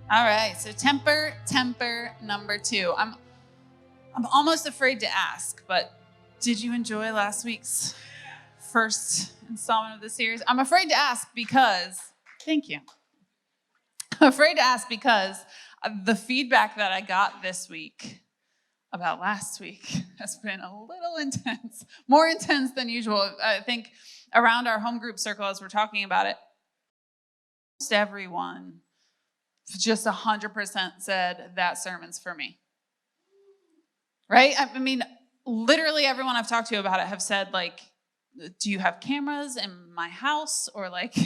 All right, so temper number 2. I'm almost afraid to ask, but did you enjoy last week's first installment of the series? I'm afraid to ask because, thank you. I'm afraid to ask because the feedback that I got this week about last week has been a little intense, more intense than usual. I think around our home group circle, as we're talking about it, almost everyone just 100% said that sermon's for me. Right? I mean, literally everyone I've talked to about it have said, like, do you have cameras in my house? Or like,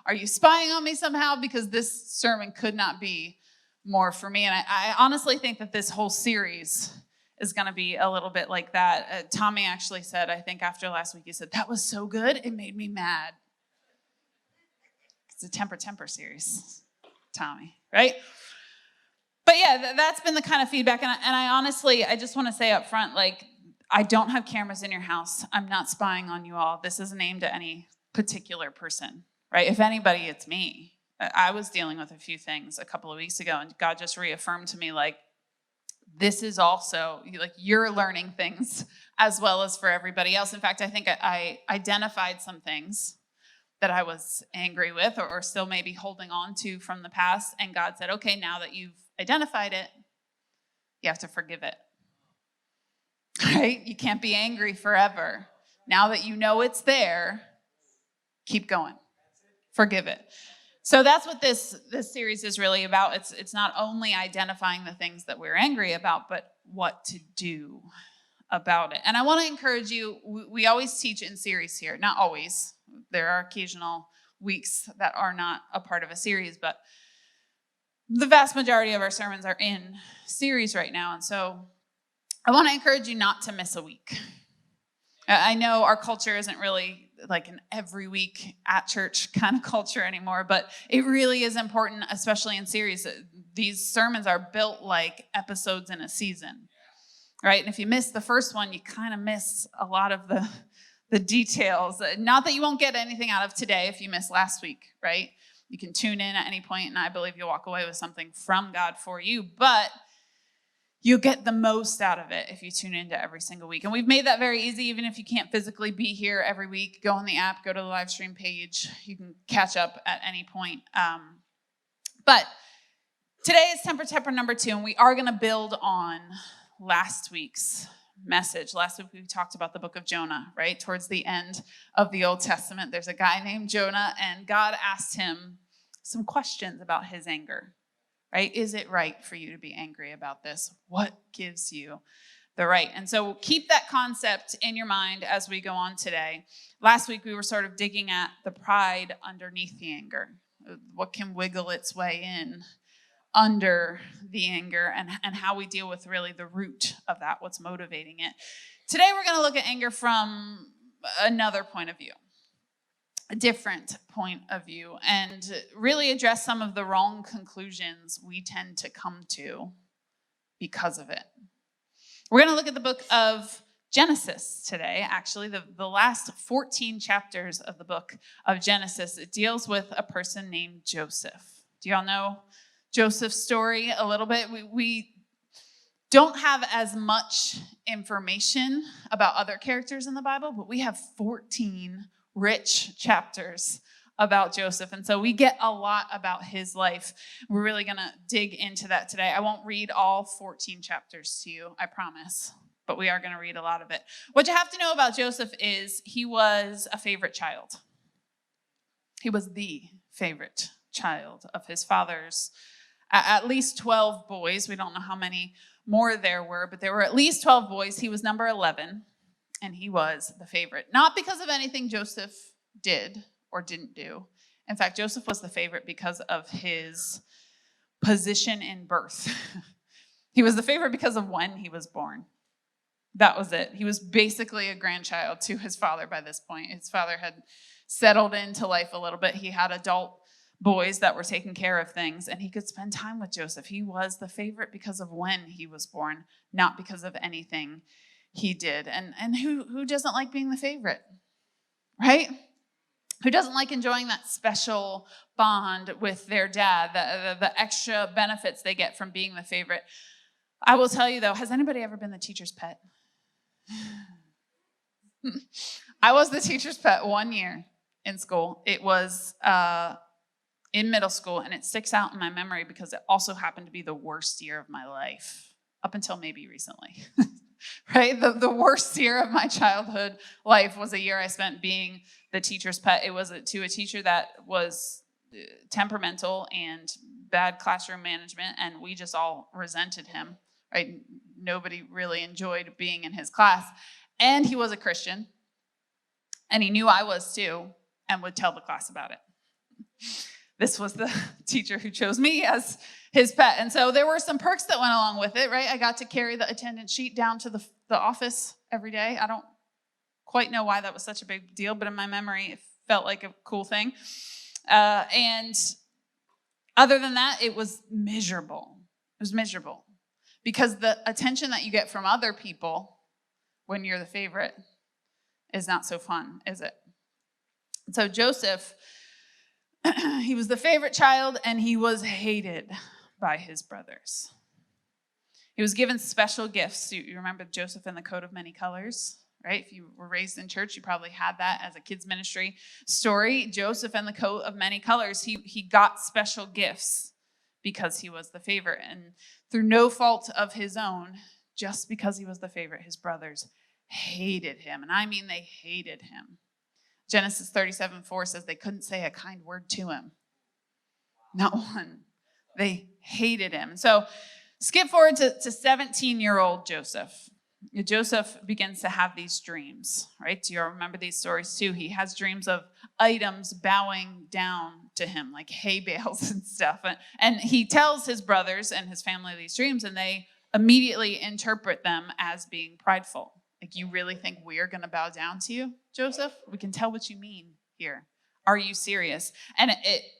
are you spying on me somehow? Because this sermon could not be more for me. And I honestly think that this whole series is going to be a little bit like that. Tommy actually said, I think after last week, he said, that was so good, it made me mad. It's a temper series, Tommy, right? But yeah, that's been the kind of feedback. And I honestly, I just want to say up front, like, I don't have cameras in your house. I'm not spying on you all. This isn't aimed at any particular person, right? If anybody, it's me. I was dealing with a few things a couple of weeks ago, and God just reaffirmed to me, like, this is also, like, you're learning things as well as for everybody else. In fact, I think I identified some things that I was angry with or still maybe holding on to from the past. And God said, okay, now that you've identified it, you have to forgive it. Right? You can't be angry forever. Now that you know it's there, keep going. Forgive it. So that's what this series is really about. It's not only identifying the things that we're angry about, but what to do about it. And I want to encourage you, we always teach in series here. Not always. There are occasional weeks that are not a part of a series, but the vast majority of our sermons are in series right now. And so I want to encourage you not to miss a week. I know our culture isn't really like an every week at church kind of culture anymore, but it really is important, especially in series. These sermons are built like episodes in a season, right? And if you miss the first one, you kind of miss a lot of the details. Not that you won't get anything out of today if you missed last week, right? You can tune in at any point, and I believe you'll walk away with something from God for you, but you'll get the most out of it if you tune into every single week. And we've made that very easy. Even if you can't physically be here every week, go on the app, go to the live stream page. You can catch up at any point. But today is temper number 2, and we are going to build on last week's message. Last week we talked about the book of Jonah, right? Towards the end of the Old Testament, there's a guy named Jonah, and God asked him some questions about his anger, right? Is it right for you to be angry about this? What gives you the right? And so keep that concept in your mind as we go on today. Last week we were sort of digging at the pride underneath the anger. What can wiggle its way in under the anger, and how we deal with really the root of that, what's motivating it. Today we're going to look at anger from another point of view, a different point of view, and really address some of the wrong conclusions we tend to come to because of it. We're going to look at the book of Genesis today. Actually, the last 14 chapters of the book of Genesis, it deals with a person named Joseph. Do y'all know Joseph's story a little bit? We don't have as much information about other characters in the Bible, but we have 14 rich chapters about Joseph. And so we get a lot about his life. We're really going to dig into that today. I won't read all 14 chapters to you, I promise, but we are going to read a lot of it. What you have to know about Joseph is he was a favorite child. He was the favorite child of his father's. At least 12 boys. We don't know how many more there were, but there were at least 12 boys. He was number 11, and he was the favorite. Not because of anything Joseph did or didn't do. In fact, Joseph was the favorite because of his position in birth. He was the favorite because of when he was born. That was it. He was basically a grandchild to his father by this point. His father had settled into life a little bit. He had adult boys that were taking care of things, and he could spend time with Joseph. He was the favorite because of when he was born, not because of anything he did. And who doesn't like being the favorite, right? Who doesn't like enjoying that special bond with their dad, the extra benefits they get from being the favorite? I will tell you, though, has anybody ever been the teacher's pet? I was the teacher's pet 1 year in school. It was in middle school, and it sticks out in my memory because it also happened to be the worst year of my life, up until maybe recently. Right? The worst year of my childhood life was a year I spent being the teacher's pet. It was to a teacher that was temperamental and bad classroom management, and we just all resented him, right? Nobody really enjoyed being in his class. And he was a Christian, and he knew I was too, and would tell the class about it. This was the teacher who chose me as his pet. And so there were some perks that went along with it, right? I got to carry the attendance sheet down to the office every day. I don't quite know why that was such a big deal, but in my memory, it felt like a cool thing. And other than that, it was miserable. It was miserable because the attention that you get from other people when you're the favorite is not so fun, is it? So Joseph, he was the favorite child, and he was hated by his brothers. He was given special gifts. You remember Joseph and the coat of many colors, right? If you were raised in church, you probably had that as a kids ministry story. Joseph and the coat of many colors. He got special gifts because he was the favorite. And through no fault of his own, just because he was the favorite, his brothers hated him. And I mean, they hated him. Genesis 37:4 says they couldn't say a kind word to him. Not one. They hated him. So skip forward to 17-year-old Joseph. Joseph begins to have these dreams, right? Do you remember these stories too? He has dreams of items bowing down to him, like hay bales and stuff. And he tells his brothers and his family these dreams, and they immediately interpret them as being prideful. Like, you really think we're going to bow down to you, Joseph? We can tell what you mean here. Are you serious? And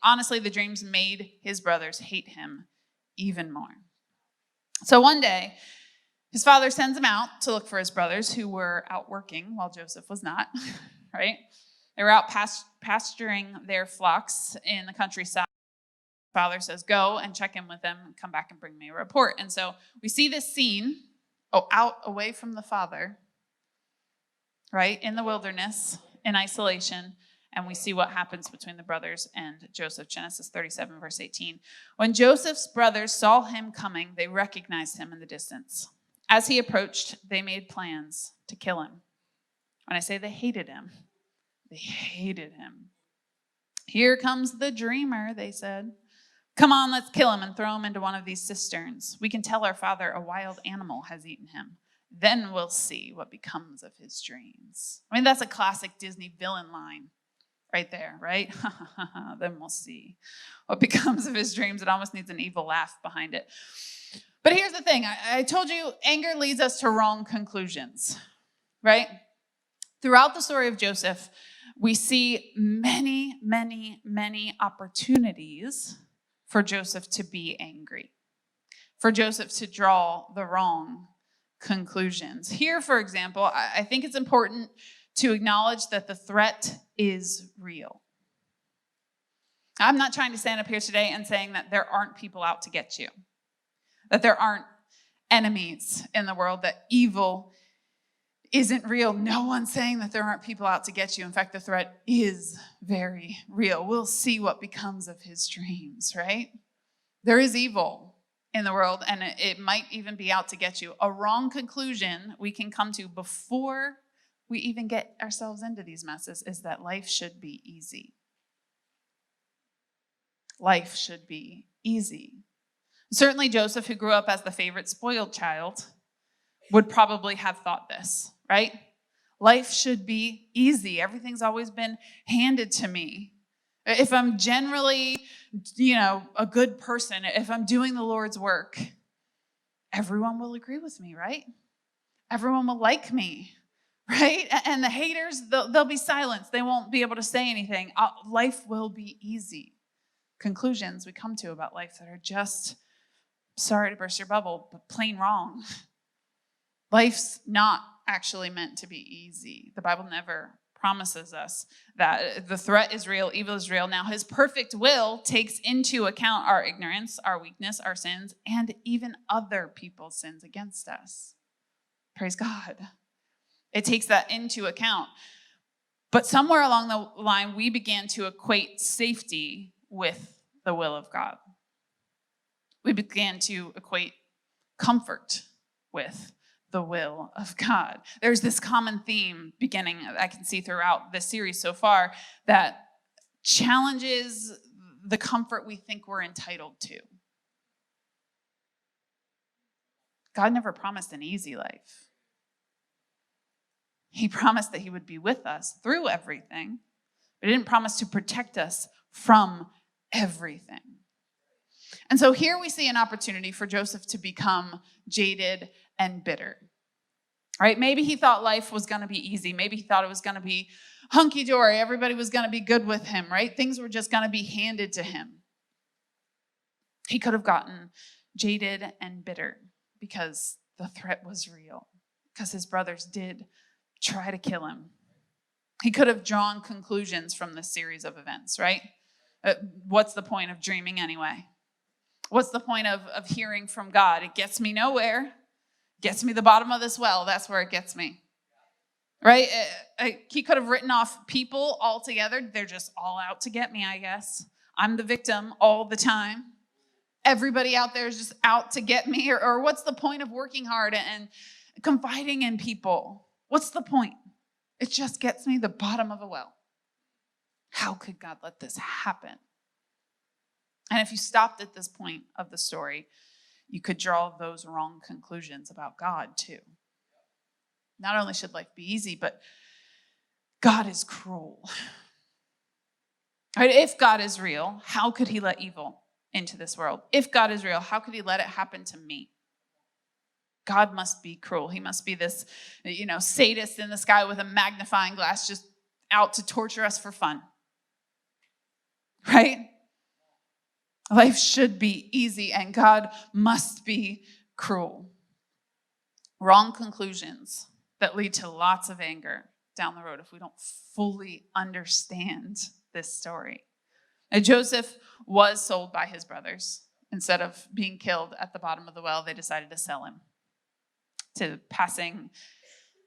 honestly, the dreams made his brothers hate him even more. So one day, his father sends him out to look for his brothers who were out working while Joseph was not, right? They were out pasturing their flocks in the countryside. Father says, go and check in with them, come back and bring me a report. And so we see this scene, out away from the father, right, in the wilderness, in isolation, and we see what happens between the brothers and Joseph. Genesis 37, verse 18. When Joseph's brothers saw him coming, they recognized him in the distance. As he approached, they made plans to kill him. When I say they hated him, they hated him. Here comes the dreamer, they said. Come on, let's kill him and throw him into one of these cisterns. We can tell our father a wild animal has eaten him. Then we'll see what becomes of his dreams. I mean, that's a classic Disney villain line right there, right? Then we'll see what becomes of his dreams. It almost needs an evil laugh behind it. But here's the thing. I told you anger leads us to wrong conclusions, right? Throughout the story of Joseph, we see many, many, many opportunities for Joseph to be angry, for Joseph to draw the wrong conclusions. Here, for example, I think it's important to acknowledge that the threat is real. I'm not trying to stand up here today and saying that there aren't people out to get you, that there aren't enemies in the world, that evil isn't real. No one's saying that there aren't people out to get you. In fact, the threat is very real. We'll see what becomes of his dreams, right? There is evil in the world, and it might even be out to get you. A wrong conclusion we can come to before we even get ourselves into these messes is that life should be easy. Life should be easy. Certainly Joseph, who grew up as the favorite spoiled child, would probably have thought this, right? Life should be easy. Everything's always been handed to me. If I'm generally, a good person, if I'm doing the Lord's work, everyone will agree with me, right? Everyone will like me, right? And the haters, they'll be silenced. They won't be able to say anything. Life will be easy. Conclusions we come to about life that are just, sorry to burst your bubble, but plain wrong. Life's not actually meant to be easy. The Bible never promises us that the threat is real, evil is real. Now, his perfect will takes into account our ignorance, our weakness, our sins, and even other people's sins against us. Praise God. It takes that into account. But somewhere along the line, we began to equate safety with the will of God. We began to equate comfort with the will of God. There's this common theme beginning, I can see throughout this series so far, that challenges the comfort we think we're entitled to. God never promised an easy life. He promised that he would be with us through everything, but he didn't promise to protect us from everything. And so here we see an opportunity for Joseph to become jaded and bitter. Right? Maybe he thought life was going to be easy. Maybe he thought it was going to be hunky-dory. Everybody was going to be good with him, right? Things were just going to be handed to him. He could have gotten jaded and bitter because the threat was real, because his brothers did try to kill him. He could have drawn conclusions from this series of events, right? What's the point of dreaming anyway? What's the point of hearing from God? It gets me nowhere. Gets me the bottom of this well. That's where it gets me. Right? He could have written off people altogether. They're just all out to get me, I guess. I'm the victim all the time. Everybody out there is just out to get me. Or what's the point of working hard and confiding in people? What's the point? It just gets me the bottom of a well. How could God let this happen? And if you stopped at this point of the story, you could draw those wrong conclusions about God too. Not only should life be easy, but God is cruel. Right? If God is real, how could he let evil into this world? If God is real, how could he let it happen to me? God must be cruel. He must be this, sadist in the sky with a magnifying glass just out to torture us for fun. Right? Life should be easy, and God must be cruel. Wrong conclusions that lead to lots of anger down the road if we don't fully understand this story. Now, Joseph was sold by his brothers. Instead of being killed at the bottom of the well, they decided to sell him to passing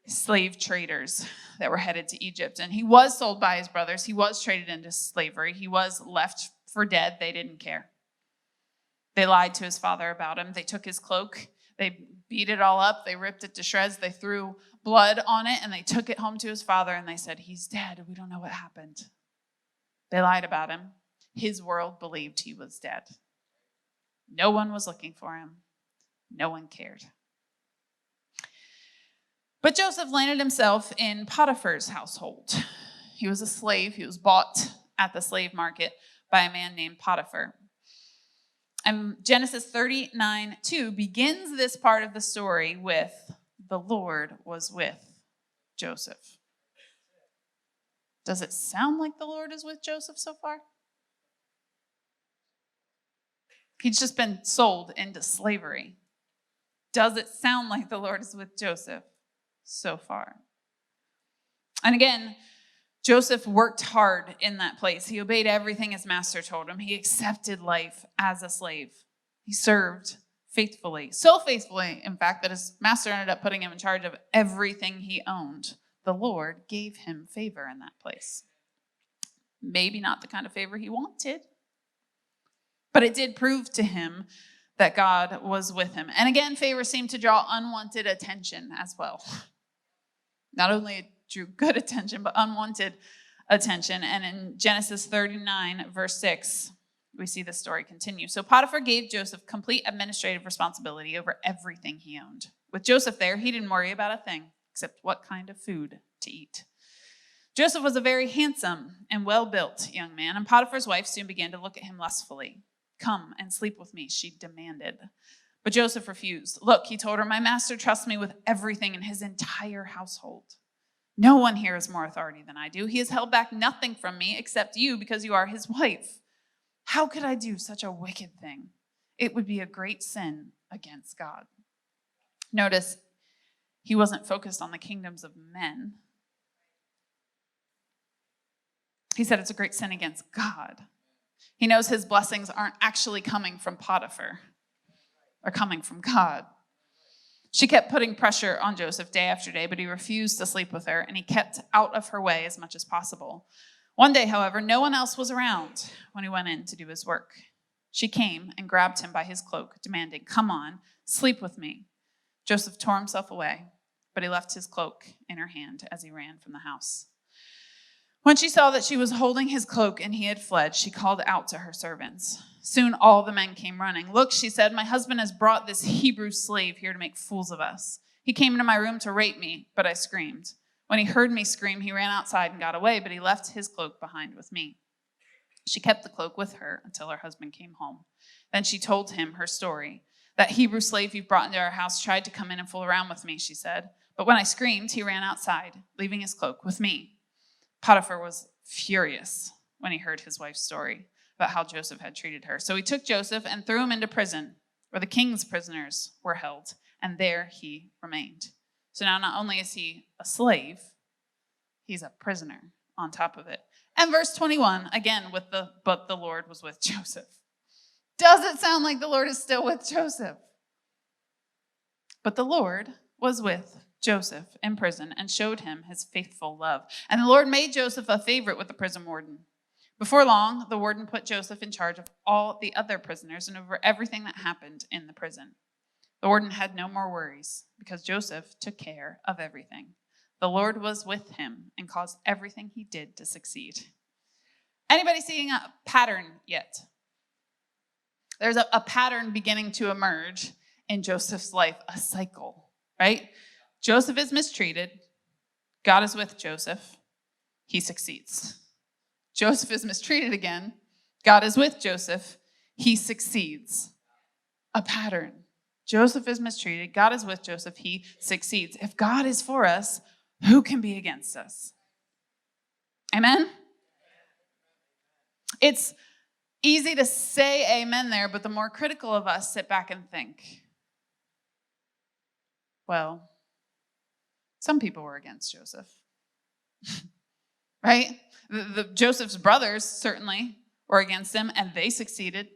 slave traders that were headed to Egypt. And he was sold by his brothers. He was traded into slavery. He was left for dead. They didn't care. They lied to his father about him. They took his cloak. They beat it all up. They ripped it to shreds. They threw blood on it, and they took it home to his father, and they said, he's dead. We don't know what happened. They lied about him. His world believed he was dead. No one was looking for him. No one cared. But Joseph landed himself in Potiphar's household. He was a slave. He was bought at the slave market by a man named Potiphar. And Genesis 39:2 begins this part of the story with, the Lord was with Joseph. Does it sound like the Lord is with Joseph so far? He's just been sold into slavery. Does it sound like the Lord is with Joseph so far? And again, Joseph worked hard in that place. He obeyed everything his master told him. He accepted life as a slave. He served faithfully. So faithfully, in fact, that his master ended up putting him in charge of everything he owned. The Lord gave him favor in that place. Maybe not the kind of favor he wanted, but it did prove to him that God was with him. And again, favor seemed to draw unwanted attention as well. Not only it drew good attention, but unwanted attention. And in Genesis 39, verse 6, we see the story continue. So Potiphar gave Joseph complete administrative responsibility over everything he owned. With Joseph there, he didn't worry about a thing except what kind of food to eat. Joseph was a very handsome and well-built young man, and Potiphar's wife soon began to look at him lustfully. Come and sleep with me, she demanded. But Joseph refused. Look, he told her, my master trusts me with everything in his entire household. No one here has more authority than I do. He has held back nothing from me except you because you are his wife. How could I do such a wicked thing? It would be a great sin against God. Notice, he wasn't focused on the kingdoms of men. He said it's a great sin against God. He knows his blessings aren't actually coming from Potiphar. They're coming from God. She kept putting pressure on Joseph day after day, but he refused to sleep with her, and he kept out of her way as much as possible. One day, however, no one else was around when he went in to do his work. She came and grabbed him by his cloak, demanding, "Come on, sleep with me." Joseph tore himself away, but he left his cloak in her hand as he ran from the house. When she saw that she was holding his cloak and he had fled, she called out to her servants. Soon all the men came running. "Look," she said, "my husband has brought this Hebrew slave here to make fools of us. He came into my room to rape me, but I screamed. When he heard me scream, he ran outside and got away, but he left his cloak behind with me." She kept the cloak with her until her husband came home. Then she told him her story. "That Hebrew slave you brought into our house tried to come in and fool around with me," she said. "But when I screamed, he ran outside, leaving his cloak with me." Potiphar was furious when he heard his wife's story about how Joseph had treated her. So he took Joseph and threw him into prison, where the king's prisoners were held, and there he remained. So now not only is he a slave, he's a prisoner on top of it. And verse 21, again, but the Lord was with Joseph. Does it sound like the Lord is still with Joseph? But the Lord was with Joseph in prison and showed him his faithful love. And the Lord made Joseph a favorite with the prison warden. Before long, the warden put Joseph in charge of all the other prisoners and over everything that happened in the prison. The warden had no more worries because Joseph took care of everything. The Lord was with him and caused everything he did to succeed. Anybody seeing a pattern yet? There's a pattern beginning to emerge in Joseph's life, a cycle, right? Joseph is mistreated. God is with Joseph. He succeeds. Joseph is mistreated again. God is with Joseph. He succeeds. A pattern. Joseph is mistreated. God is with Joseph. He succeeds. If God is for us, who can be against us? Amen? It's easy to say amen there, but the more critical of us sit back and think, well, some people were against Joseph, right? Joseph's brothers certainly were against him, and they succeeded.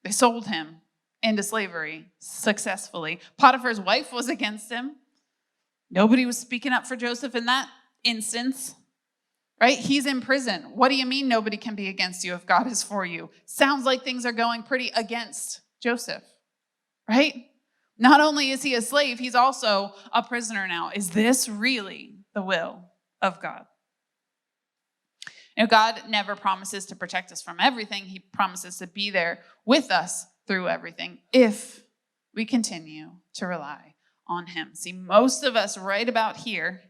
They sold him into slavery successfully. Potiphar's wife was against him. Nobody was speaking up for Joseph in that instance, right? He's in prison. What do you mean nobody can be against you if God is for you? Sounds like things are going pretty against Joseph, right? Not only is he a slave, he's also a prisoner now. Is this really the will of God? You know, God never promises to protect us from everything. He promises to be there with us through everything if we continue to rely on him. See, most of us right about here,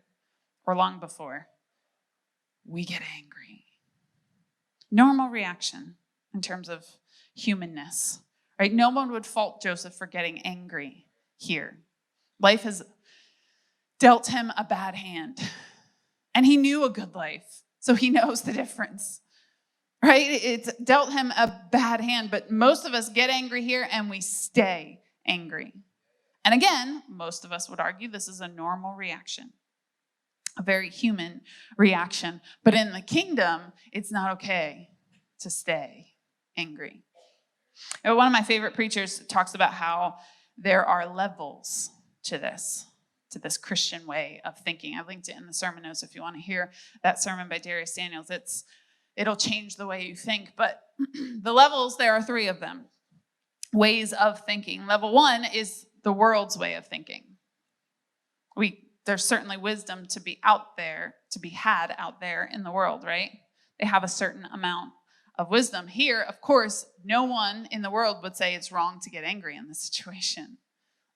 or long before, we get angry. Normal reaction in terms of humanness, right? No one would fault Joseph for getting angry here. Life has dealt him a bad hand, and he knew a good life, so he knows the difference, right? It's dealt him a bad hand, but most of us get angry here and we stay angry. And again, most of us would argue this is a normal reaction, a very human reaction. But in the kingdom, it's not okay to stay angry. You know, one of my favorite preachers talks about how there are levels to this Christian way of thinking. I linked it in the sermon notes if you want to hear that sermon by Darius Daniels. It'll change the way you think. But the levels, there are 3 of them. Ways of thinking. Level 1 is the world's way of thinking. There's certainly wisdom to be had out there in the world, right? They have a certain amount of wisdom. Here, of course, no one in the world would say it's wrong to get angry in this situation.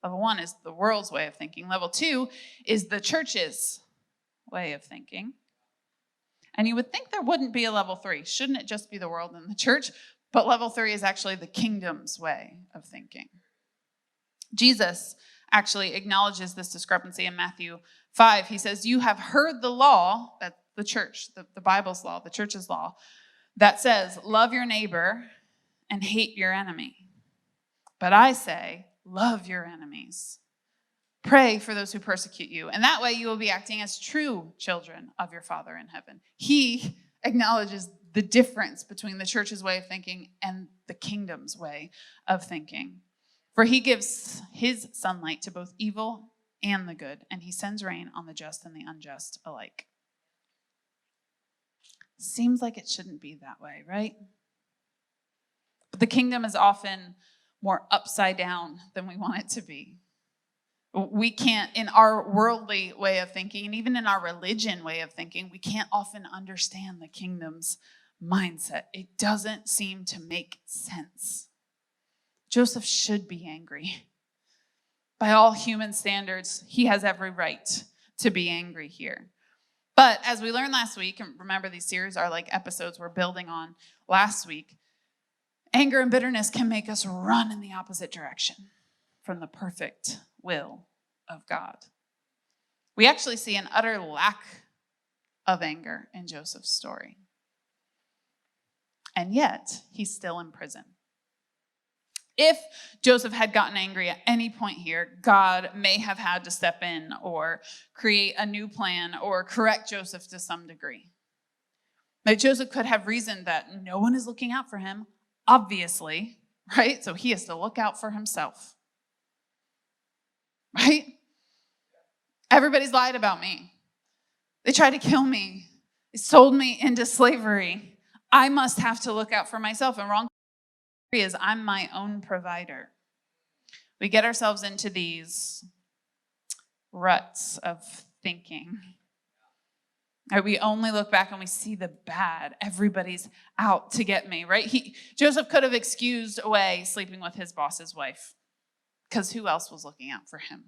Level 1 is the world's way of thinking. Level 2 is the church's way of thinking. And you would think there wouldn't be a level 3. Shouldn't it just be the world and the church? But level 3 is actually the kingdom's way of thinking. Jesus actually acknowledges this discrepancy in Matthew 5. He says, "You have heard the law," that the church, the Bible's law, the church's law, that says, "Love your neighbor and hate your enemy. But I say, love your enemies. Pray for those who persecute you. And that way you will be acting as true children of your Father in heaven. He acknowledges the difference between the church's way of thinking and the kingdom's way of thinking. For he gives his sunlight to both evil and the good, and he sends rain on the just and the unjust alike. Seems like it shouldn't be that way, right? But the kingdom is often more upside down than we want it to be. We can't, in our worldly way of thinking, and even in our religion way of thinking, we can't often understand the kingdom's mindset. It doesn't seem to make sense. Joseph should be angry. By all human standards, he has every right to be angry here. But as we learned last week, and remember these series are like episodes we're building on last week, anger and bitterness can make us run in the opposite direction from the perfect will of God. We actually see an utter lack of anger in Joseph's story. And yet, he's still in prison. If Joseph had gotten angry at any point here, God may have had to step in or create a new plan or correct Joseph to some degree. But Joseph could have reasoned that no one is looking out for him, obviously, right? So he has to look out for himself, right? Everybody's lied about me. They tried to kill me. They sold me into slavery. I must have to look out for myself. And wrong is I'm my own provider. We get ourselves into these ruts of thinking. Right? We only look back and we see the bad. Everybody's out to get me, right? Joseph could have excused away sleeping with his boss's wife because who else was looking out for him?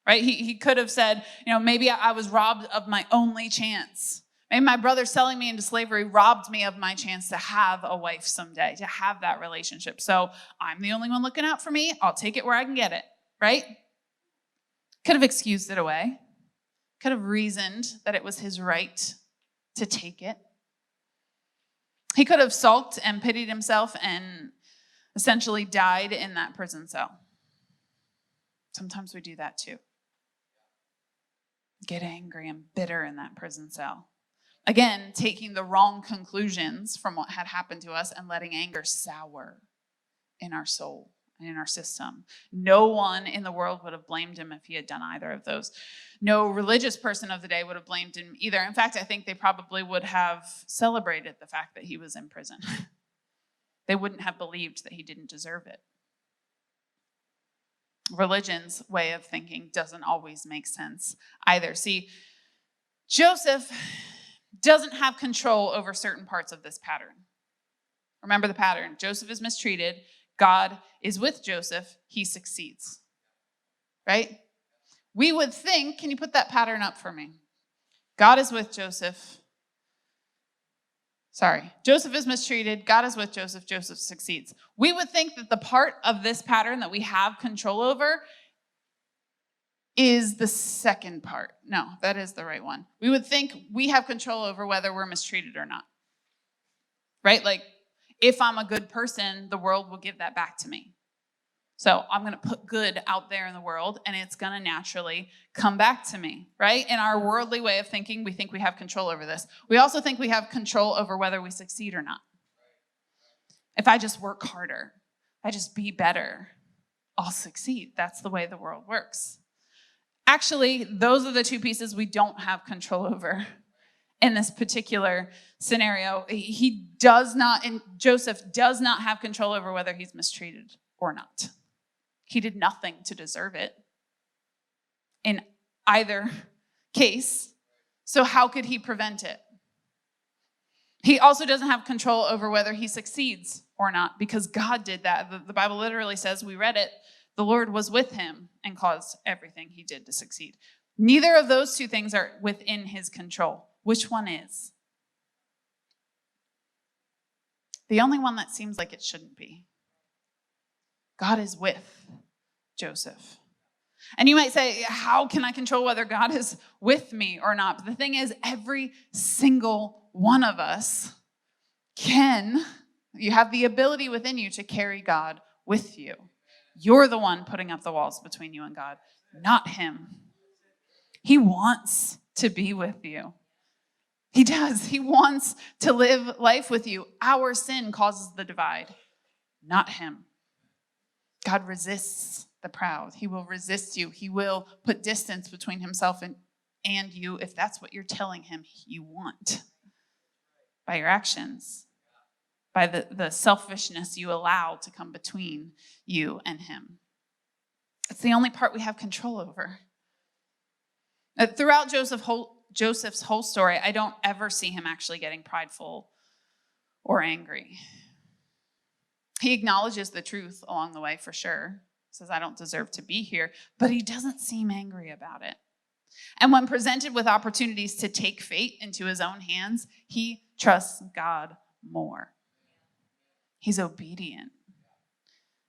Right? He could have said, maybe I was robbed of my only chance. Maybe my brother selling me into slavery robbed me of my chance to have a wife someday, to have that relationship. So I'm the only one looking out for me. I'll take it where I can get it, right? Could have excused it away. Could have reasoned that it was his right to take it. He could have sulked and pitied himself and essentially died in that prison cell. Sometimes we do that too. Get angry and bitter in that prison cell. Again, taking the wrong conclusions from what had happened to us and letting anger sour in our soul and in our system. No one in the world would have blamed him if he had done either of those. No religious person of the day would have blamed him either. In fact, I think they probably would have celebrated the fact that he was in prison. They wouldn't have believed that he didn't deserve it. Religion's way of thinking doesn't always make sense either. See, Joseph doesn't have control over certain parts of this pattern. Remember the pattern. Joseph is mistreated. God is with Joseph. He succeeds. Right? We would think, can you put that pattern up for me? God is with Joseph. Joseph is mistreated. God is with Joseph. Joseph succeeds. We would think that the part of this pattern that we have control over is the second part. No, that is the right one. We would think we have control over whether we're mistreated or not. Right? Like, if I'm a good person, the world will give that back to me. So I'm going to put good out there in the world, and it's going to naturally come back to me, right? In our worldly way of thinking, we think we have control over this. We also think we have control over whether we succeed or not. If I just work harder, I just be better, I'll succeed. That's the way the world works. Actually, those are the two pieces we don't have control over in this particular scenario. Joseph does not have control over whether he's mistreated or not. He did nothing to deserve it in either case. So how could he prevent it? He also doesn't have control over whether he succeeds or not because God did that. The Bible literally says, we read it, the Lord was with him and caused everything he did to succeed. Neither of those two things are within his control. Which one is? The only one that seems like it shouldn't be. God is with Joseph. And you might say, how can I control whether God is with me or not? But the thing is, every single one of us you have the ability within you to carry God with you. You're the one putting up the walls between you and God, not him. He wants to be with you. He does. He wants to live life with you. Our sin causes the divide, not him. God resists the proud. He will resist you. He will put distance between himself and you if that's what you're telling him you want by your actions, by the selfishness you allow to come between you and him. It's the only part we have control over. Throughout Joseph's whole story, I don't ever see him actually getting prideful or angry. He acknowledges the truth along the way for sure. Says, I don't deserve to be here, but he doesn't seem angry about it. And when presented with opportunities to take fate into his own hands, he trusts God more. He's obedient.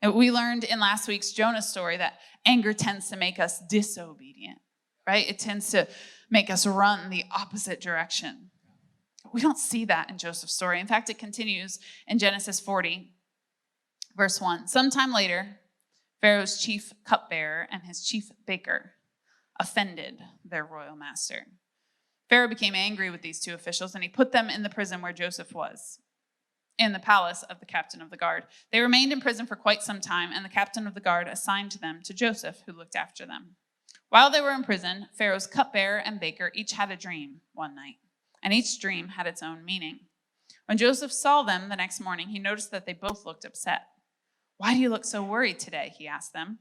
And we learned in last week's Jonah story that anger tends to make us disobedient, right? It tends to make us run the opposite direction. We don't see that in Joseph's story. In fact, it continues in Genesis 40, verse 1. Sometime later, Pharaoh's chief cupbearer and his chief baker offended their royal master. Pharaoh became angry with these two officials, and he put them in the prison where Joseph was, in the palace of the captain of the guard. They remained in prison for quite some time, and the captain of the guard assigned them to Joseph, who looked after them. While they were in prison, Pharaoh's cupbearer and baker each had a dream one night, and each dream had its own meaning. When Joseph saw them the next morning, he noticed that they both looked upset. Why do you look so worried today? He asked them.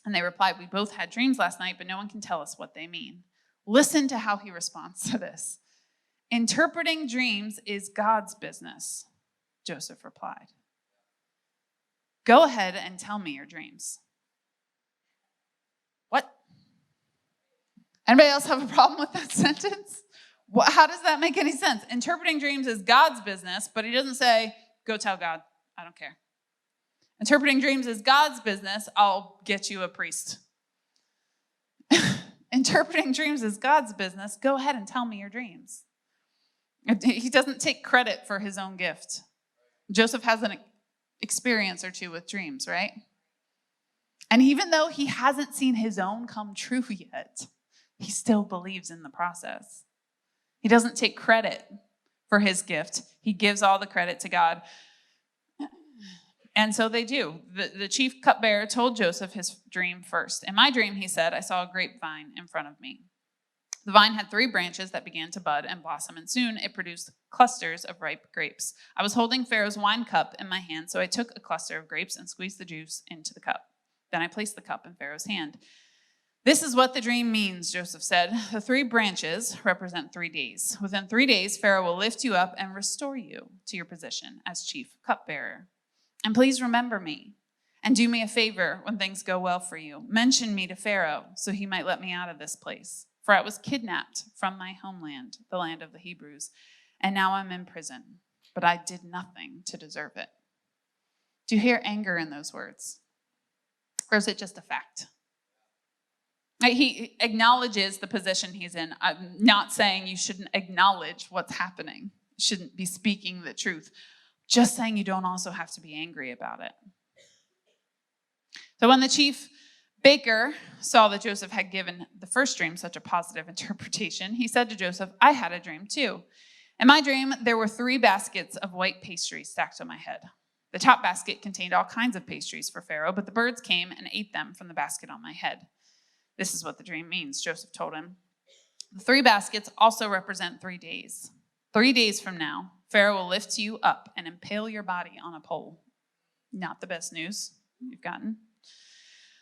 And they replied, we both had dreams last night, but no one can tell us what they mean. Listen to how he responds to this. Interpreting dreams is God's business, Joseph replied. Go ahead and tell me your dreams. What? Anybody else have a problem with that sentence? How does that make any sense? Interpreting dreams is God's business, but he doesn't say, go tell God. I don't care. Interpreting dreams is God's business. I'll get you a priest. Interpreting dreams is God's business. Go ahead and tell me your dreams. He doesn't take credit for his own gift. Joseph has an experience or two with dreams, right? And even though he hasn't seen his own come true yet, he still believes in the process. He doesn't take credit for his gift. He gives all the credit to God. And so they do. The chief cupbearer told Joseph his dream first. In my dream, he said, I saw a grapevine in front of me. The vine had 3 branches that began to bud and blossom, and soon it produced clusters of ripe grapes. I was holding Pharaoh's wine cup in my hand, so I took a cluster of grapes and squeezed the juice into the cup. Then I placed the cup in Pharaoh's hand. This is what the dream means, Joseph said. The 3 branches represent 3 days. Within 3 days, Pharaoh will lift you up and restore you to your position as chief cupbearer. And please remember me and do me a favor when things go well for you. Mention me to Pharaoh so he might let me out of this place. For I was kidnapped from my homeland, the land of the Hebrews, and now I'm in prison, but I did nothing to deserve it. Do you hear anger in those words? Or is it just a fact? He acknowledges the position he's in. I'm not saying you shouldn't acknowledge what's happening. You shouldn't be speaking the truth. Just saying you don't also have to be angry about it. So when the chief baker saw that Joseph had given the first dream such a positive interpretation, he said to Joseph, I had a dream too. In my dream, there were 3 baskets of white pastry stacked on my head. The top basket contained all kinds of pastries for Pharaoh, but the birds came and ate them from the basket on my head. This is what the dream means, Joseph told him. The 3 baskets also represent 3 days. 3 days from now, Pharaoh will lift you up and impale your body on a pole. Not the best news you've gotten.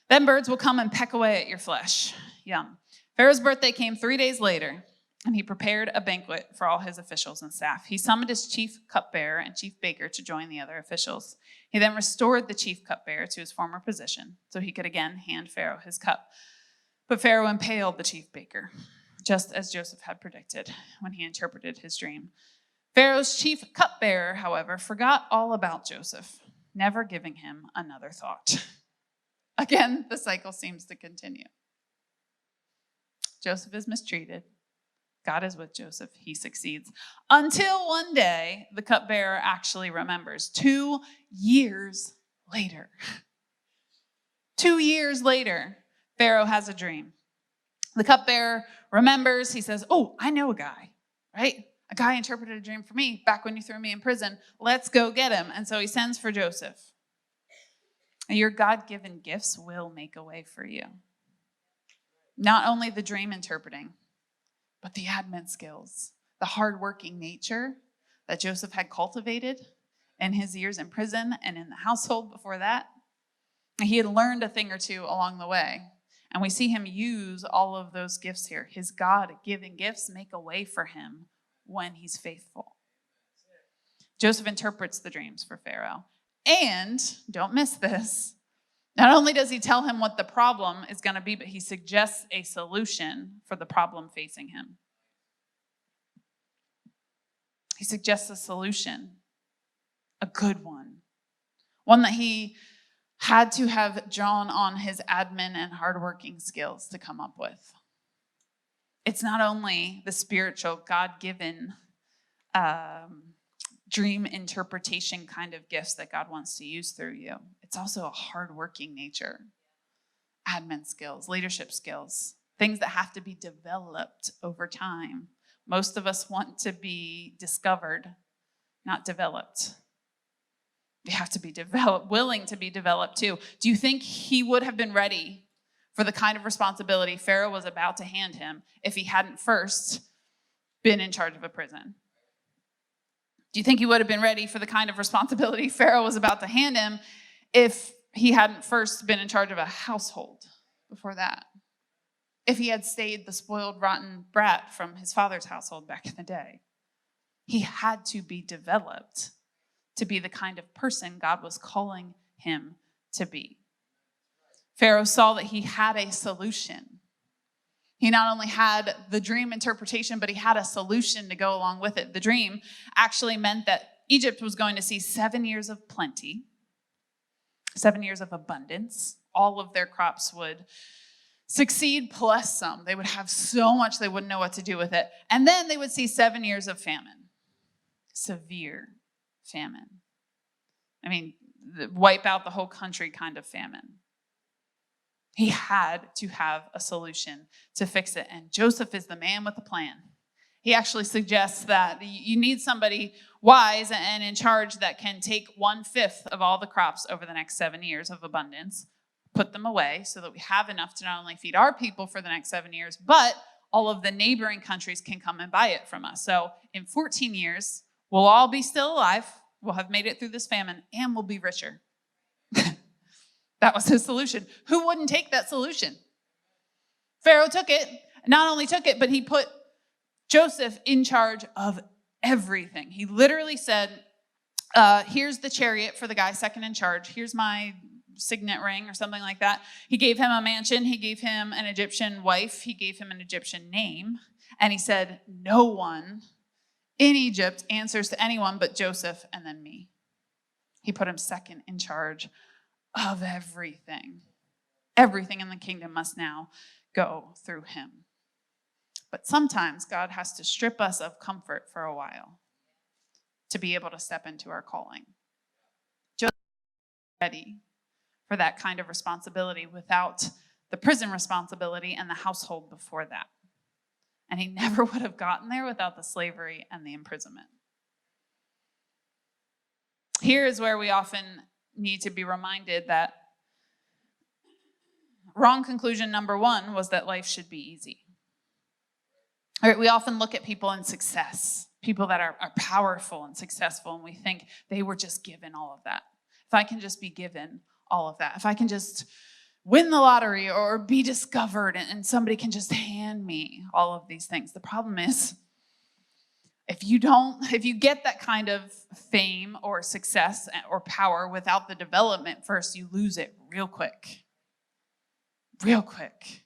Then birds will come and peck away at your flesh. Yum. Pharaoh's birthday came 3 days later, and he prepared a banquet for all his officials and staff. He summoned his chief cupbearer and chief baker to join the other officials. He then restored the chief cupbearer to his former position so he could again hand Pharaoh his cup. But Pharaoh impaled the chief baker, just as Joseph had predicted when he interpreted his dream. Pharaoh's chief cupbearer, however, forgot all about Joseph, never giving him another thought. Again, the cycle seems to continue. Joseph is mistreated. God is with Joseph. He succeeds. Until one day, the cupbearer actually remembers. 2 years later. 2 years later, Pharaoh has a dream. The cupbearer remembers. He says, oh, I know a guy, right? A guy interpreted a dream for me back when you threw me in prison. Let's go get him. And so he sends for Joseph. And your God-given gifts will make a way for you. Not only the dream interpreting, but the admin skills, the hardworking nature that Joseph had cultivated in his years in prison and in the household before that. He had learned a thing or two along the way. And we see him use all of those gifts here. His God-given gifts make a way for him when he's faithful. Joseph interprets the dreams for Pharaoh. And, don't miss this, not only does he tell him what the problem is going to be, but he suggests a solution for the problem facing him. He suggests a solution, a good one that he had to have drawn on his admin and hardworking skills to come up with. It's not only the spiritual, God-given dream interpretation kind of gifts that God wants to use through you. It's also a hardworking nature, admin skills, leadership skills, things that have to be developed over time. Most of us want to be discovered, not developed. They have to be developed, willing to be developed too. Do you think he would have been ready for the kind of responsibility Pharaoh was about to hand him if he hadn't first been in charge of a prison? Do you think he would have been ready for the kind of responsibility Pharaoh was about to hand him if he hadn't first been in charge of a household before that? If he had stayed the spoiled, rotten brat from his father's household back in the day? He had to be developed to be the kind of person God was calling him to be. Pharaoh saw that he had a solution. He not only had the dream interpretation, but he had a solution to go along with it. The dream actually meant that Egypt was going to see 7 years of plenty, 7 years of abundance. All of their crops would succeed plus some. They would have so much they wouldn't know what to do with it. And then they would see 7 years of famine, severe famine. I mean, wipe out the whole country kind of famine. He had to have a solution to fix it. And Joseph is the man with the plan. He actually suggests that you need somebody wise and in charge that can take 1/5 of all the crops over the next 7 years of abundance, put them away so that we have enough to not only feed our people for the next 7 years, but all of the neighboring countries can come and buy it from us. So in 14 years, we'll all be still alive. We'll have made it through this famine, and we'll be richer. That was his solution. Who wouldn't take that solution? Pharaoh took it. Not only took it, but he put Joseph in charge of everything. He literally said, here's the chariot for the guy second in charge. Here's my signet ring or something like that. He gave him a mansion. He gave him an Egyptian wife. He gave him an Egyptian name. And he said, no one in Egypt answers to anyone but Joseph and then me. He put him second in charge of everything. Everything in the kingdom must now go through him. But sometimes God has to strip us of comfort for a while to be able to step into our calling. Joseph was ready for that kind of responsibility without the prison responsibility and the household before that. And he never would have gotten there without the slavery and the imprisonment. Here is where we often need to be reminded that wrong conclusion number one was that life should be easy. All right, we often look at people in success, people that are powerful and successful, and we think they were just given all of that. If I can just be given all of that, if I can just win the lottery or be discovered and somebody can just hand me all of these things. The problem is, if you get that kind of fame or success or power without the development first, you lose it real quick. Real quick.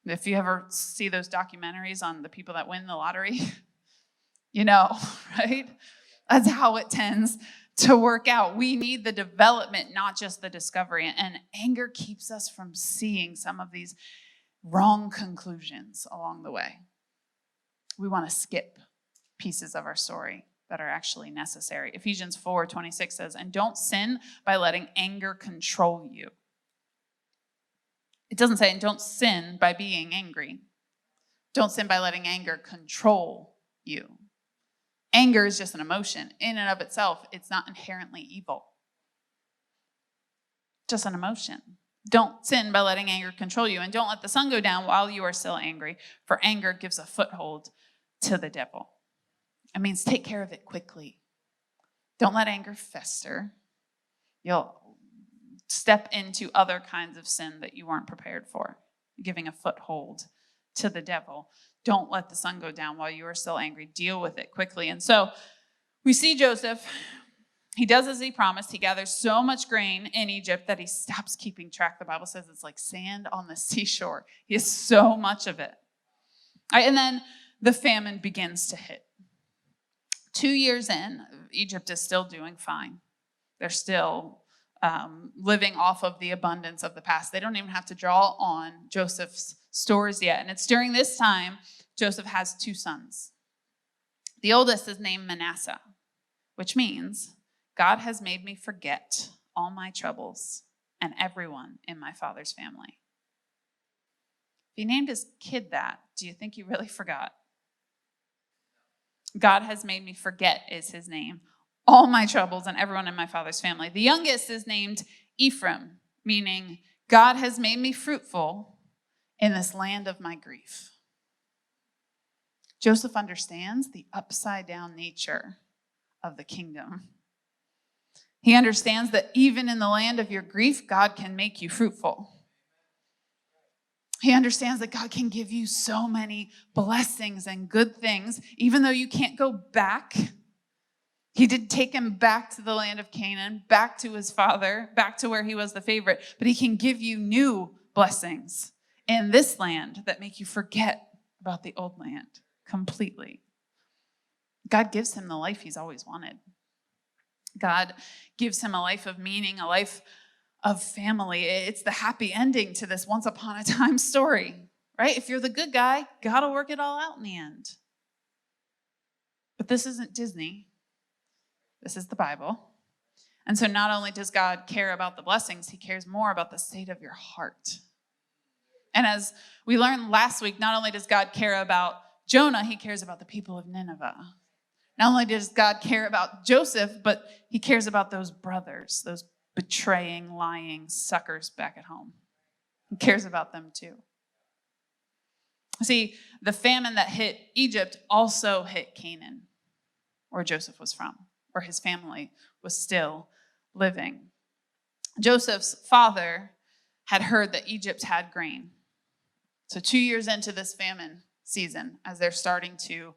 If you ever see those documentaries on the people that win the lottery, you know, right? That's how it tends to work out. We need the development, not just the discovery. And anger keeps us from seeing some of these wrong conclusions along the way. We want to skip pieces of our story that are actually necessary. Ephesians 4:26 says, and don't sin by letting anger control you. It doesn't say, and don't sin by being angry. Don't sin by letting anger control you. Anger is just an emotion. In and of itself, it's not inherently evil. Just an emotion. Don't sin by letting anger control you, and don't let the sun go down while you are still angry, for anger gives a foothold to the devil. It means take care of it quickly. Don't let anger fester. You'll step into other kinds of sin that you weren't prepared for, giving a foothold to the devil. Don't let the sun go down while you are still angry. Deal with it quickly. And so we see Joseph. He does as he promised. He gathers so much grain in Egypt that he stops keeping track. The Bible says it's like sand on the seashore. He has so much of it. All right, and then the famine begins to hit. 2 years in, Egypt is still doing fine. They're still living off of the abundance of the past. They don't even have to draw on Joseph's stores yet. And it's during this time, Joseph has 2 sons. The oldest is named Manasseh, which means God has made me forget all my troubles and everyone in my father's family. If he named his kid that, do you think he really forgot? God has made me forget is his name. All my troubles and everyone in my father's family. The youngest is named Ephraim, meaning God has made me fruitful in this land of my grief. Joseph understands the upside down nature of the kingdom. He understands that even in the land of your grief, God can make you fruitful. He understands that God can give you so many blessings and good things, even though you can't go back. He did take him back to the land of Canaan, back to his father, back to where he was the favorite, but he can give you new blessings in this land that make you forget about the old land completely. God gives him the life he's always wanted. God gives him a life of meaning, a life of family. It's the happy ending to this once upon a time story, right? If you're the good guy, God will work it all out in the end. But this isn't Disney. This is the Bible. And so not only does God care about the blessings, he cares more about the state of your heart. And as we learned last week, not only does God care about Jonah, he cares about the people of Nineveh. Not only does God care about Joseph, but he cares about those brothers, those betraying, lying suckers back at home. He cares about them too. See, the famine that hit Egypt also hit Canaan, where Joseph was from, where his family was still living. Joseph's father had heard that Egypt had grain. So 2 years into this famine season, as they're starting to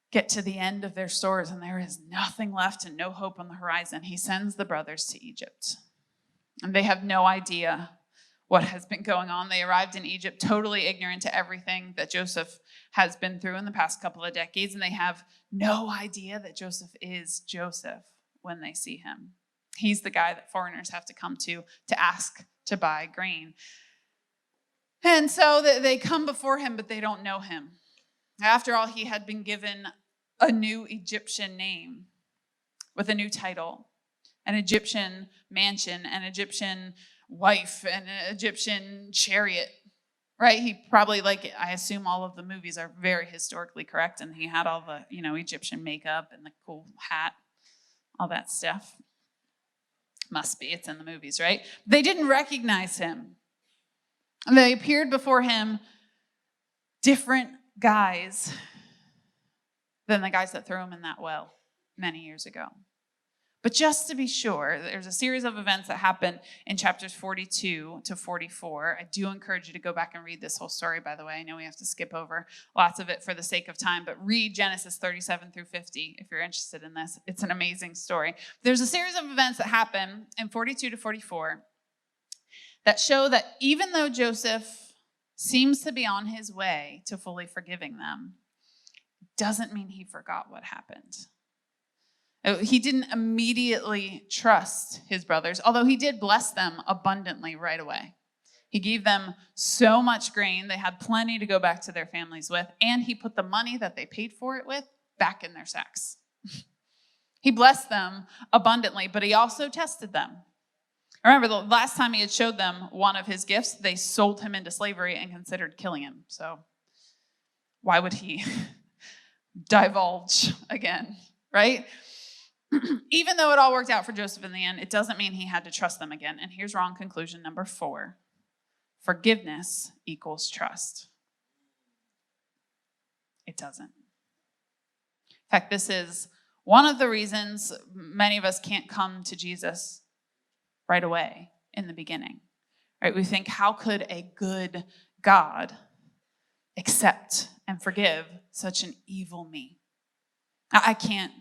get to the end of their stores and there is nothing left and no hope on the horizon, he sends the brothers to Egypt. And they have no idea what has been going on. They arrived in Egypt totally ignorant to everything that Joseph has been through in the past couple of decades, and they have no idea that Joseph is Joseph when they see him. He's the guy that foreigners have to come to ask to buy grain. And so they come before him, but they don't know him. After all, he had been given a new Egyptian name with a new title, an Egyptian mansion, an Egyptian wife, and an Egyptian chariot, right? He probably, I assume all of the movies are very historically correct, and he had all the, Egyptian makeup and the cool hat, all that stuff. Must be, it's in the movies, right? They didn't recognize him. And they appeared before him different guys than the guys that threw him in that well many years ago. But just to be sure, there's a series of events that happen in chapters 42 to 44. I do encourage you to go back and read this whole story, by the way. I know we have to skip over lots of it for the sake of time, but read Genesis 37 through 50 if you're interested in this. It's an amazing story. There's a series of events that happen in 42 to 44 that show that even though Joseph seems to be on his way to fully forgiving them, doesn't mean he forgot what happened. He didn't immediately trust his brothers, although he did bless them abundantly right away. He gave them so much grain, they had plenty to go back to their families with, and he put the money that they paid for it with back in their sacks. He blessed them abundantly, but he also tested them. Remember, the last time he had showed them one of his gifts, they sold him into slavery and considered killing him. So why would he divulge again, right? Even though it all worked out for Joseph in the end, it doesn't mean he had to trust them again. And here's wrong conclusion number 4. Forgiveness equals trust. It doesn't. In fact, this is one of the reasons many of us can't come to Jesus right away in the beginning. Right? We think, how could a good God accept and forgive such an evil me? I can't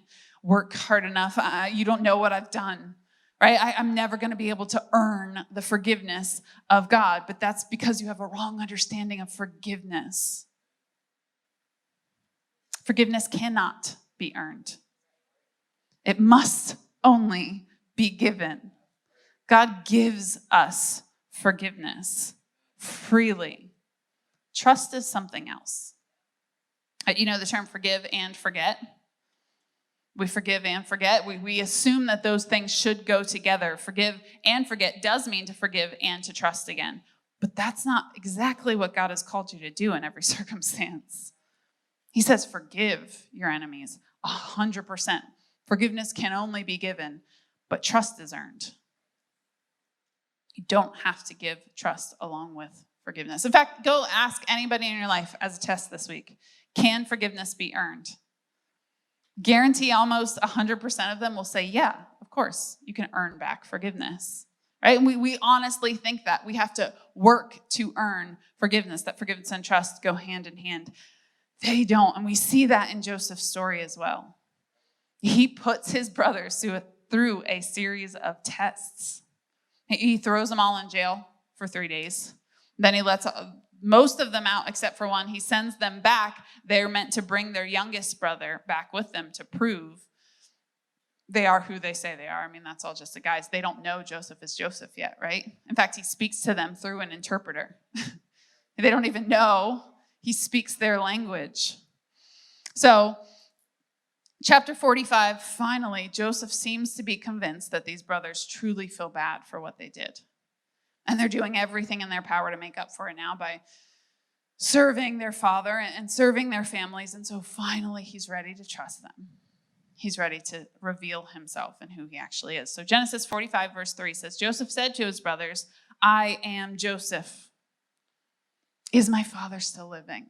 work hard enough. You don't know what I've done, right? I'm never going to be able to earn the forgiveness of God, but that's because you have a wrong understanding of forgiveness. Forgiveness cannot be earned. It must only be given. God gives us forgiveness freely. Trust is something else. You know the term forgive and forget? We forgive and forget. We assume that those things should go together. Forgive and forget does mean to forgive and to trust again. But that's not exactly what God has called you to do in every circumstance. He says forgive your enemies 100%. Forgiveness can only be given, but trust is earned. You don't have to give trust along with forgiveness. In fact, go ask anybody in your life as a test this week, can forgiveness be earned? Guarantee almost 100% of them will say, yeah, of course, you can earn back forgiveness, right? And we honestly think that. We have to work to earn forgiveness, that forgiveness and trust go hand in hand. They don't, and we see that in Joseph's story as well. He puts his brothers through a series of tests. He throws them all in jail for 3 days. Then he lets most of them out except for one. He sends them back. They're meant to bring their youngest brother back with them to prove they are who they say they are. I mean, that's all just a guise. They don't know Joseph is Joseph yet, right? In fact, he speaks to them through an interpreter. They don't even know he speaks their language. So, chapter 45, finally, Joseph seems to be convinced that these brothers truly feel bad for what they did. And they're doing everything in their power to make up for it now by serving their father and serving their families. And so finally, he's ready to trust them. He's ready to reveal himself and who he actually is. So Genesis 45, verse 3 says, Joseph said to his brothers, I am Joseph. Is my father still living?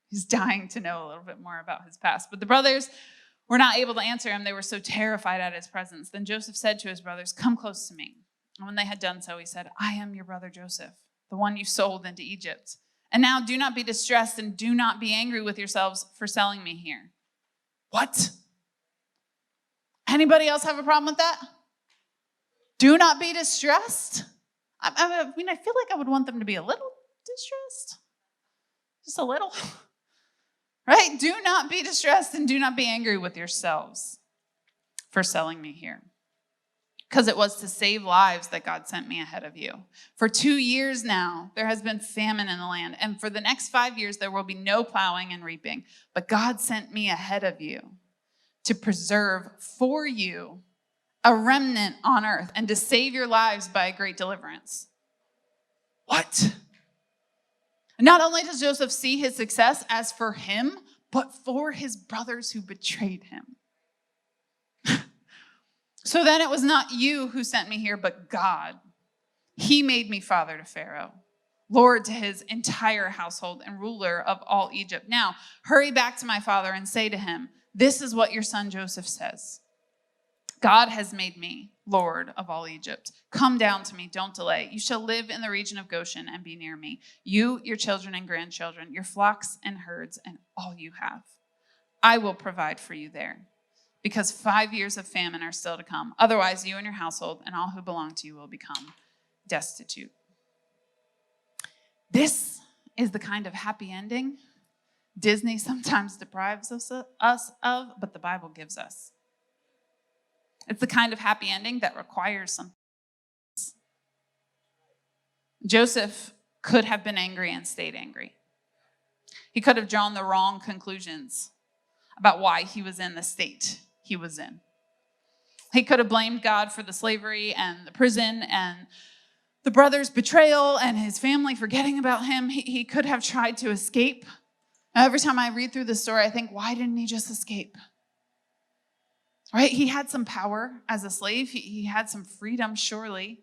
He's dying to know a little bit more about his past. But the brothers were not able to answer him. They were so terrified at his presence. Then Joseph said to his brothers, come close to me. And when they had done so, he said, I am your brother Joseph, the one you sold into Egypt. And now do not be distressed and do not be angry with yourselves for selling me here. What? Anybody else have a problem with that? Do not be distressed? I mean, I feel like I would want them to be a little distressed. Just a little. Right? Do not be distressed and do not be angry with yourselves for selling me here. Because it was to save lives that God sent me ahead of you. For 2 years now, there has been famine in the land. And for the next 5 years, there will be no plowing and reaping. But God sent me ahead of you to preserve for you a remnant on earth and to save your lives by a great deliverance. What? Not only does Joseph see his success as for him, but for his brothers who betrayed him. So then it was not you who sent me here, but God. He made me father to Pharaoh, Lord to his entire household, and ruler of all Egypt. Now, hurry back to my father and say to him, this is what your son Joseph says. God has made me Lord of all Egypt. Come down to me, don't delay. You shall live in the region of Goshen and be near me. You, your children and grandchildren, your flocks and herds, and all you have. I will provide for you there, because 5 years of famine are still to come. Otherwise, you and your household and all who belong to you will become destitute. This is the kind of happy ending Disney sometimes deprives us of, but the Bible gives us. It's the kind of happy ending that requires something. Joseph could have been angry and stayed angry. He could have drawn the wrong conclusions about why he was in the state he was in. He could have blamed God for the slavery and the prison and the brother's betrayal and his family forgetting about him. He could have tried to escape Every time I read through this story, I think, why didn't he just escape? Right? He had some power as a slave. He had some freedom, surely.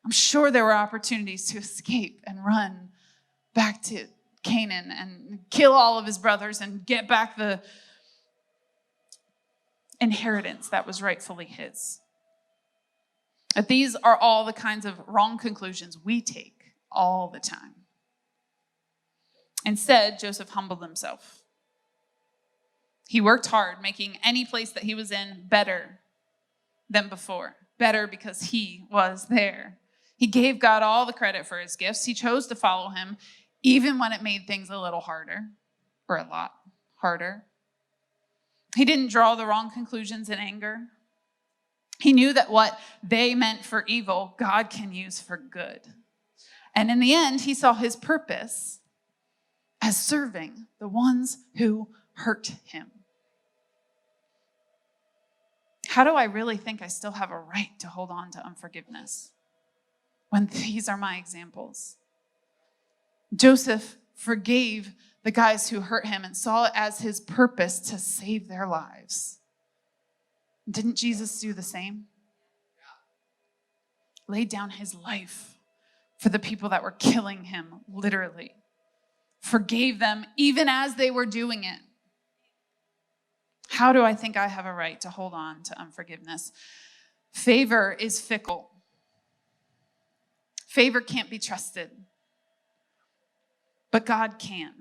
I'm sure there were opportunities to escape and run back to Canaan and kill all of his brothers and get back the inheritance that was rightfully his. But these are all the kinds of wrong conclusions we take all the time. Instead, Joseph humbled himself. He worked hard, making any place that he was in better than before. Better because he was there. He gave God all the credit for his gifts. He chose to follow him, even when it made things a little harder, or a lot harder. He didn't draw the wrong conclusions in anger. He knew that what they meant for evil, God can use for good. And in the end, he saw his purpose as serving the ones who hurt him. How do I really think I still have a right to hold on to unforgiveness when these are my examples? Joseph forgave the guys who hurt him and saw it as his purpose to save their lives. Didn't Jesus do the same? Laid down his life for the people that were killing him, literally. Forgave them even as they were doing it. How do I think I have a right to hold on to unforgiveness? Favor is fickle. Favor can't be trusted. But God can.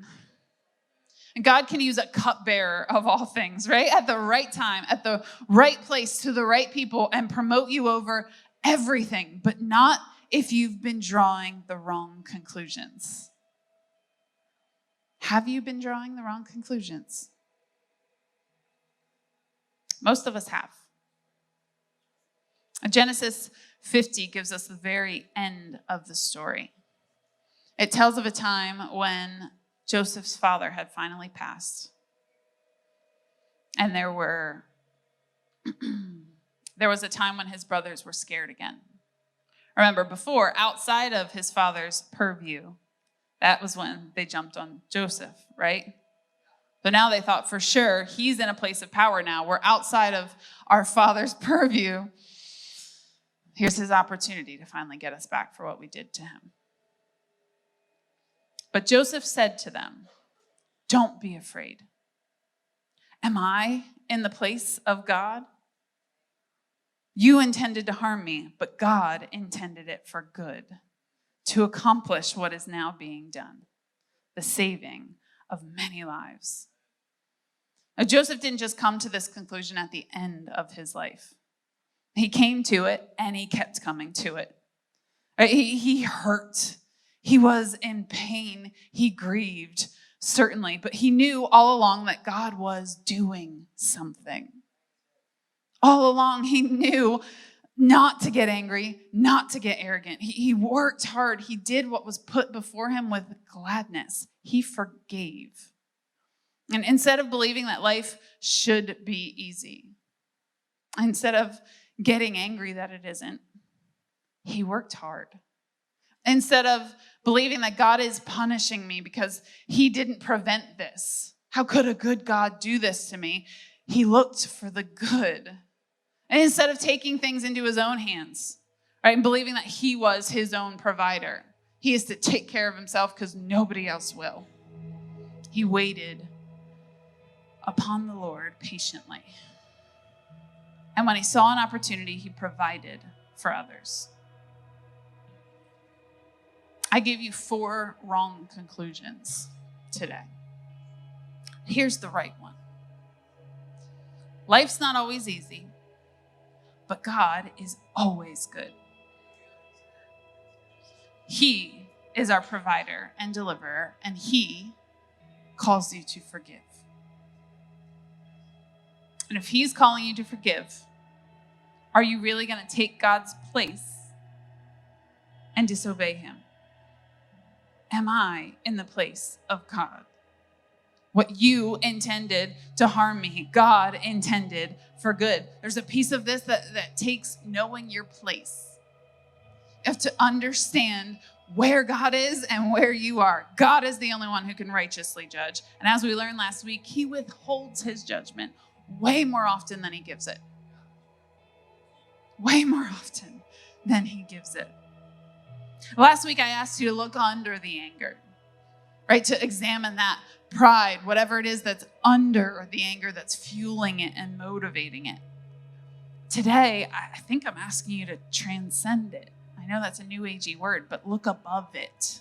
And God can use a cupbearer of all things, right? At the right time, at the right place, to the right people, and promote you over everything, but not if you've been drawing the wrong conclusions. Have you been drawing the wrong conclusions? Most of us have. Genesis 50 gives us the very end of the story. It tells of a time when Joseph's father had finally passed. And there was a time when his brothers were scared again. Remember, before, outside of his father's purview, that was when they jumped on Joseph, right? But now they thought for sure he's in a place of power now. We're outside of our father's purview. Here's his opportunity to finally get us back for what we did to him. But Joseph said to them, "Don't be afraid. Am I in the place of God? You intended to harm me, but God intended it for good, to accomplish what is now being done, the saving of many lives." Now, Joseph didn't just come to this conclusion at the end of his life. He came to it, and he kept coming to it. He hurt. He was in pain. He grieved, certainly. But he knew all along that God was doing something. All along, he knew not to get angry, not to get arrogant. He worked hard. He did what was put before him with gladness. He forgave. And instead of believing that life should be easy, instead of getting angry that it isn't, he worked hard. Instead of believing that God is punishing me because he didn't prevent this. How could a good God do this to me? He looked for the good. And instead of taking things into his own hands, right, and believing that he was his own provider, he is to take care of himself because nobody else will. He waited upon the Lord patiently. And when he saw an opportunity, he provided for others. I gave you 4 wrong conclusions today. Here's the right one. Life's not always easy, but God is always good. He is our provider and deliverer, and he calls you to forgive. And if he's calling you to forgive, are you really going to take God's place and disobey him? Am I in the place of God? What you intended to harm me, God intended for good. There's a piece of this that takes knowing your place. You have to understand where God is and where you are. God is the only one who can righteously judge. And as we learned last week, he withholds his judgment way more often than he gives it. Way more often than he gives it. Last week, I asked you to look under the anger, right? To examine that pride, whatever it is that's under the anger that's fueling it and motivating it. Today, I think I'm asking you to transcend it. I know that's a new agey word, but look above it.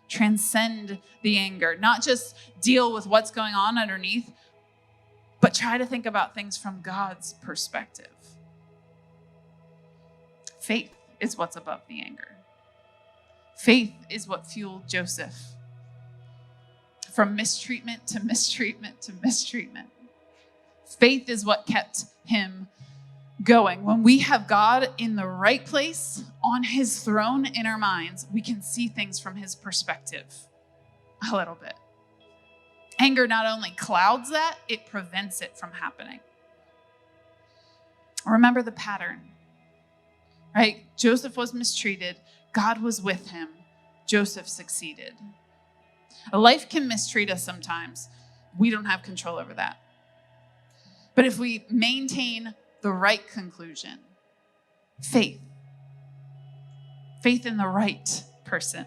Transcend the anger. Not just deal with what's going on underneath, but try to think about things from God's perspective. Faith is what's above the anger. Faith is what fueled Joseph from mistreatment to mistreatment to mistreatment. Faith is what kept him going. When we have God in the right place on his throne in our minds, we can see things from his perspective a little bit. Anger not only clouds that, it prevents it from happening. Remember the pattern, right? Joseph was mistreated. God was with him. Joseph succeeded. Life can mistreat us sometimes. We don't have control over that. But if we maintain the right conclusion, faith in the right person,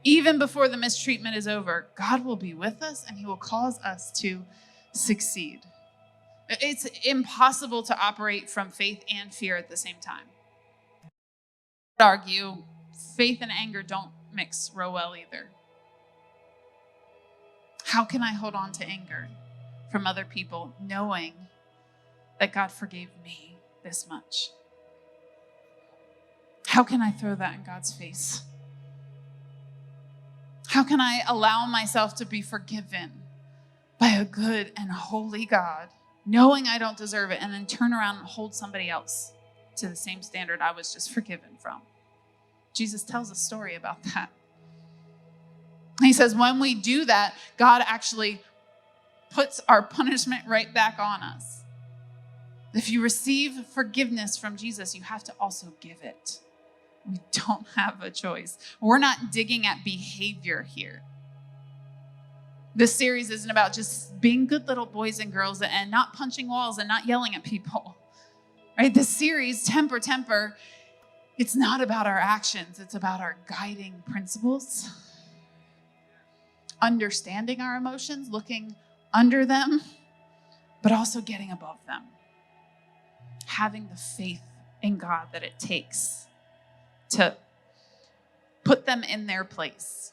even before the mistreatment is over, God will be with us and he will cause us to succeed. It's impossible to operate from faith and fear at the same time. I would argue faith and anger don't mix real well either. How can I hold on to anger from other people knowing that God forgave me this much? How can I throw that in God's face? How can I allow myself to be forgiven by a good and holy God, knowing I don't deserve it, and then turn around and hold somebody else to the same standard I was just forgiven from? Jesus tells a story about that. He says when we do that, God actually puts our punishment right back on us. If you receive forgiveness from Jesus, you have to also give it. We don't have a choice. We're not digging at behavior here. This series isn't about just being good little boys and girls and not punching walls and not yelling at people. Right? This series, Temper, it's not about our actions. It's about our guiding principles. Understanding our emotions, looking under them, but also getting above them. Having the faith in God that it takes to put them in their place.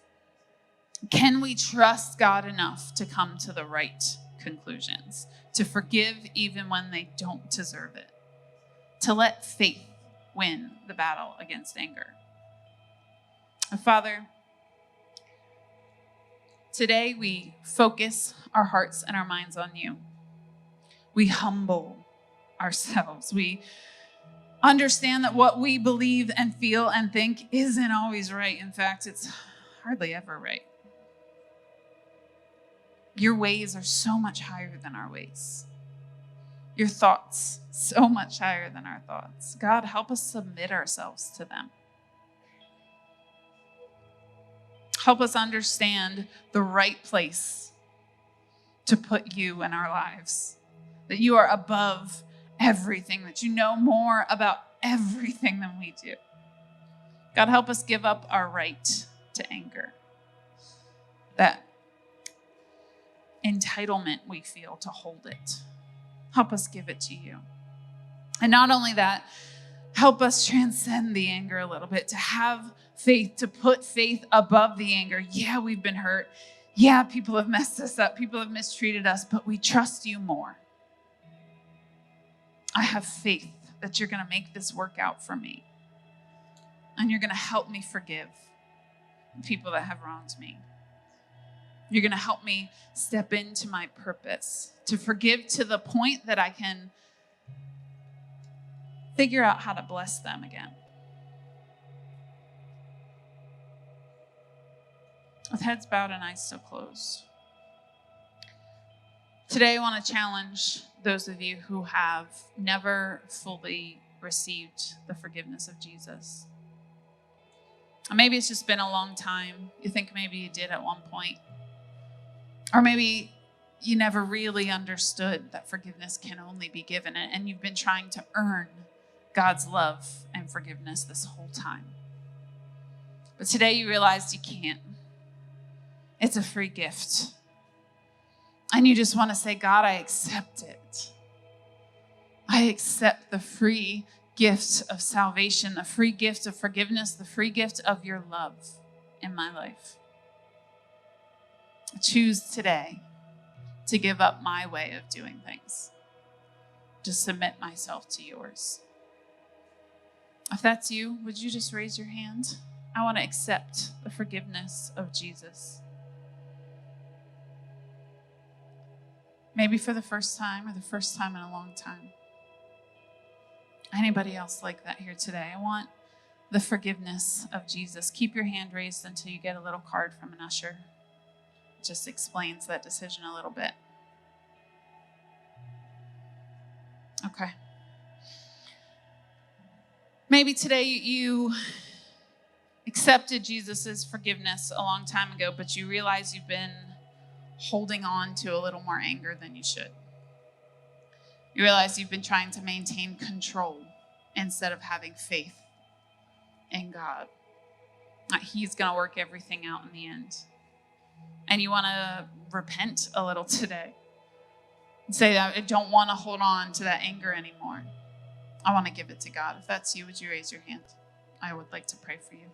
Can we trust God enough to come to the right conclusions? To forgive even when they don't deserve it? To let faith win the battle against anger? Father, today we focus our hearts and our minds on you. We humble ourselves. We understand that what we believe and feel and think isn't always right. In fact, it's hardly ever right. Your ways are so much higher than our ways. Your thoughts so much higher than our thoughts. God, help us submit ourselves to them. Help us understand the right place to put you in our lives. That you are above everything, that you know more about everything than we do. God, help us give up our right to anger. That entitlement we feel to hold it. Help us give it to you. And not only that, help us transcend the anger a little bit, to have faith, to put faith above the anger. Yeah, we've been hurt. Yeah, people have messed us up. People have mistreated us, but we trust you more. I have faith that you're going to make this work out for me. And you're going to help me forgive people that have wronged me. You're going to help me step into my purpose, to forgive to the point that I can figure out how to bless them again. With heads bowed and eyes still closed. Today I want to challenge those of you who have never fully received the forgiveness of Jesus. Or maybe it's just been a long time. You think maybe you did at one point. Or maybe you never really understood that forgiveness can only be given, and you've been trying to earn God's love and forgiveness this whole time. But today you realized you can't. It's a free gift. And you just want to say, God, I accept it. I accept the free gift of salvation, the free gift of forgiveness, the free gift of your love in my life. I choose today to give up my way of doing things, to submit myself to yours. If that's you, would you just raise your hand? I want to accept the forgiveness of Jesus. Maybe for the first time or the first time in a long time. Anybody else like that here today? I want the forgiveness of Jesus. Keep your hand raised until you get a little card from an usher. It just explains that decision a little bit. Okay. Maybe today you accepted Jesus' forgiveness a long time ago, but you realize you've been holding on to a little more anger than you should. You realize you've been trying to maintain control instead of having faith in God. That He's going to work everything out in the end. And you want to repent a little today. And say, I don't want to hold on to that anger anymore. I want to give it to God. If that's you, would you raise your hand? I would like to pray for you.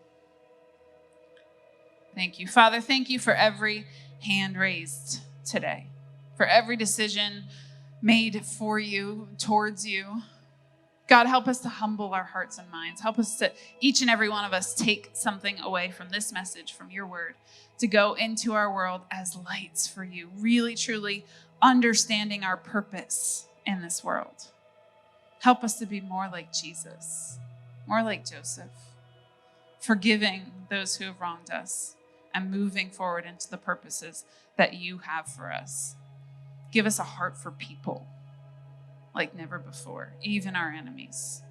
Thank you. Father, thank you for every hand raised today, for every decision made for you, towards you. God, help us to humble our hearts and minds. Help us to, each and every one of us, take something away from this message, from your word, to go into our world as lights for you, really, truly understanding our purpose in this world. Help us to be more like Jesus, more like Joseph, forgiving those who have wronged us and moving forward into the purposes that you have for us. Give us a heart for people like never before, even our enemies.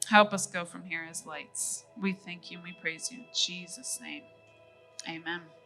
Help us go from here as lights. We thank you and we praise you in Jesus' name. Amen.